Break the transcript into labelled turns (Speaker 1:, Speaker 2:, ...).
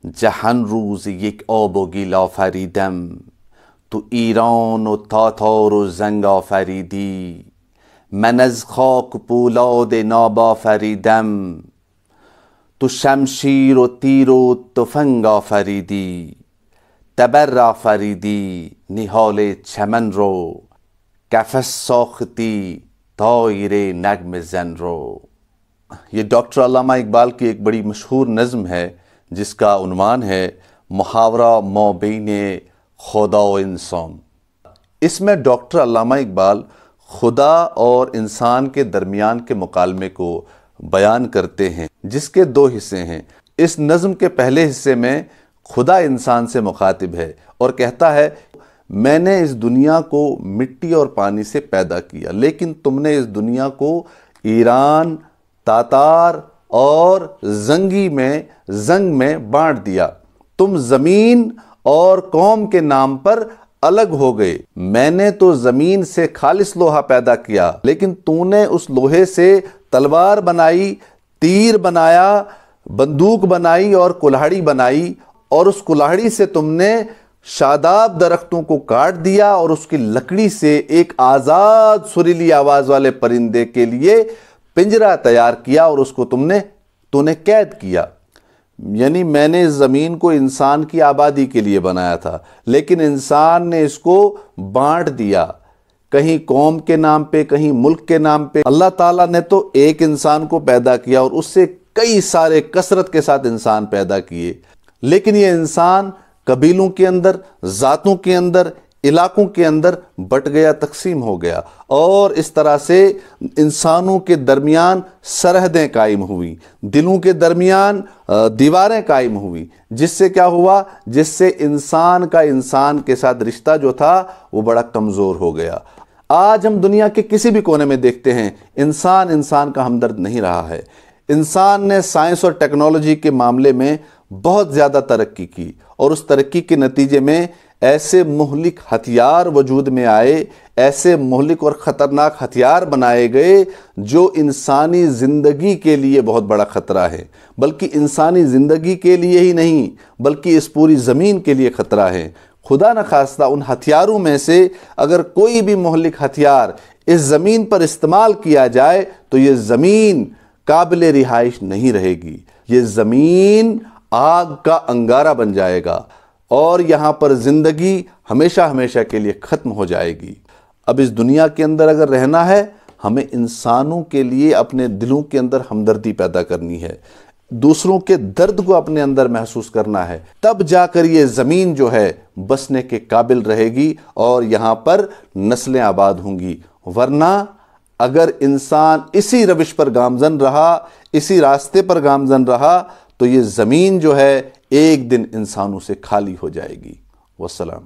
Speaker 1: جهان روز یک آب و گیل آفریدم، تو ایران و تاتار و زنگ آفریدی. من از خاک و پولاد ناب آفریدم، تو شمشیر و تیر و تفنگ آفریدی. تبر آفریدی نهال چمن رو، قفس ساختی طایر نغمه زن رو. یہ ڈاکٹر علامہ اقبال کی ایک بڑی مشہور نظم ہے جس کا عنوان ہے محاورہ مابین خدا و انسان۔ اس میں ڈاکٹر علامہ اقبال خدا اور انسان کے درمیان کے مکالمے کو بیان کرتے ہیں، جس کے دو حصے ہیں۔ اس نظم کے پہلے حصے میں خدا انسان سے مخاطب ہے اور کہتا ہے میں نے اس دنیا کو مٹی اور پانی سے پیدا کیا، لیکن تم نے اس دنیا کو ایران، تاتار اور زنگ میں بانٹ دیا۔ تم زمین اور قوم کے نام پر الگ ہو گئے۔ میں نے تو زمین سے خالص لوہا پیدا کیا، لیکن تو نے اس لوہے سے تلوار بنائی، تیر بنایا، بندوق بنائی اور کلہاڑی بنائی، اور اس کلہاڑی سے تم نے شاداب درختوں کو کاٹ دیا اور اس کی لکڑی سے ایک آزاد سریلی آواز والے پرندے کے لیے پنجرہ تیار کیا اور اس کو تو نے قید کیا۔ یعنی میں نے اس زمین کو انسان کی آبادی کے لیے بنایا تھا، لیکن انسان نے اس کو بانٹ دیا، کہیں قوم کے نام پہ، کہیں ملک کے نام پہ۔ اللہ تعالیٰ نے تو ایک انسان کو پیدا کیا اور اس سے کئی سارے کثرت کے ساتھ انسان پیدا کیے، لیکن یہ انسان قبیلوں کے اندر، ذاتوں کے اندر، علاقوں کے اندر بٹ گیا، تقسیم ہو گیا، اور اس طرح سے انسانوں کے درمیان سرحدیں قائم ہوئیں، دلوں کے درمیان دیواریں قائم ہوئیں، جس سے کیا ہوا؟ جس سے انسان کا انسان کے ساتھ رشتہ جو تھا وہ بڑا کمزور ہو گیا۔ آج ہم دنیا کے کسی بھی کونے میں دیکھتے ہیں انسان کا ہمدرد نہیں رہا ہے۔ انسان نے سائنس اور ٹیکنالوجی کے معاملے میں بہت زیادہ ترقی کی، اور اس ترقی کے نتیجے میں ایسے مہلک ہتھیار وجود میں آئے، ایسے مہلک اور خطرناک ہتھیار بنائے گئے جو انسانی زندگی کے لیے بہت بڑا خطرہ ہے، بلکہ انسانی زندگی کے لیے ہی نہیں بلکہ اس پوری زمین کے لیے خطرہ ہے۔ خدا نخواستہ ان ہتھیاروں میں سے اگر کوئی بھی مہلک ہتھیار اس زمین پر استعمال کیا جائے تو یہ زمین قابل رہائش نہیں رہے گی، یہ زمین آگ کا انگارہ بن جائے گا اور یہاں پر زندگی ہمیشہ ہمیشہ کے لیے ختم ہو جائے گی۔ اب اس دنیا کے اندر اگر رہنا ہے، ہمیں انسانوں کے لیے اپنے دلوں کے اندر ہمدردی پیدا کرنی ہے، دوسروں کے درد کو اپنے اندر محسوس کرنا ہے، تب جا کر یہ زمین جو ہے بسنے کے قابل رہے گی اور یہاں پر نسلیں آباد ہوں گی۔ ورنہ اگر انسان اسی روش پر گامزن رہا، اسی راستے پر گامزن رہا، تو یہ زمین جو ہے ایک دن انسانوں سے خالی ہو جائے گی۔ والسلام۔